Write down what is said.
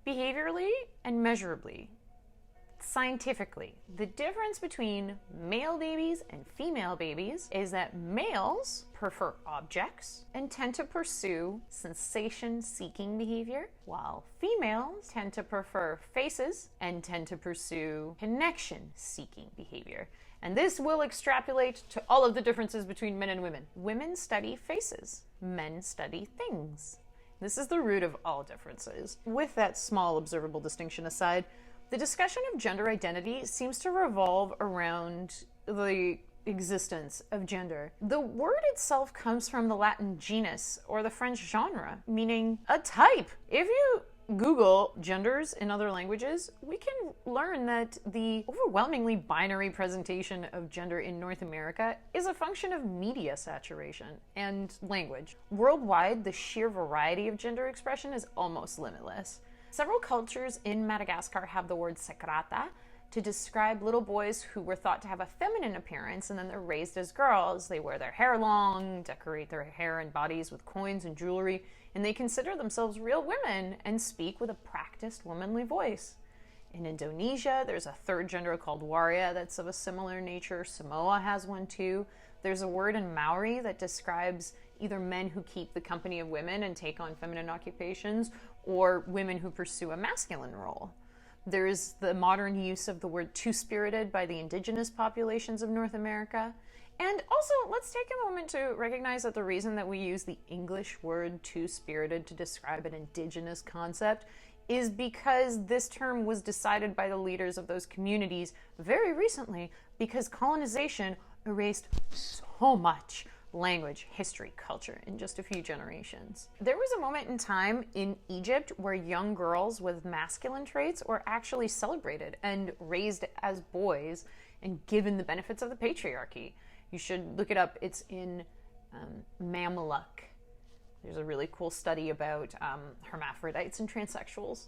Behaviorally and measurably, scientifically, the difference between male babies and female babies is that males prefer objects and tend to pursue sensation-seeking behavior, while females tend to prefer faces and tend to pursue connection-seeking behavior. And this will extrapolate to all of the differences between men and women. Women study faces, men study things. This is the root of all differences. With that small observable distinction aside, the discussion of gender identity seems to revolve around the existence of gender. The word itself comes from the Latin genus, or the French genre, meaning a type. If you Google genders in other languages, we can learn that the overwhelmingly binary presentation of gender in North America is a function of media saturation and language. Worldwide, the sheer variety of gender expression is almost limitless. Several cultures in Madagascar have the word secreta to describe little boys who were thought to have a feminine appearance, and then they're raised as girls. They wear their hair long, decorate their hair and bodies with coins and jewelry, and they consider themselves real women and speak with a practiced womanly voice. In Indonesia, there's a third gender called waria that's of a similar nature. Samoa has one too. There's a word in Maori that describes either men who keep the company of women and take on feminine occupations, or women who pursue a masculine role. There's the modern use of the word two-spirited by the indigenous populations of North America. And also, let's take a moment to recognize that the reason that we use the English word two-spirited to describe an indigenous concept is because this term was decided by the leaders of those communities very recently, because colonization erased so much language, history, culture in just a few generations. There was a moment in time in Egypt where young girls with masculine traits were actually celebrated and raised as boys and given the benefits of the patriarchy. You should look it up. It's in Mamluk. There's a really cool study about hermaphrodites and transsexuals.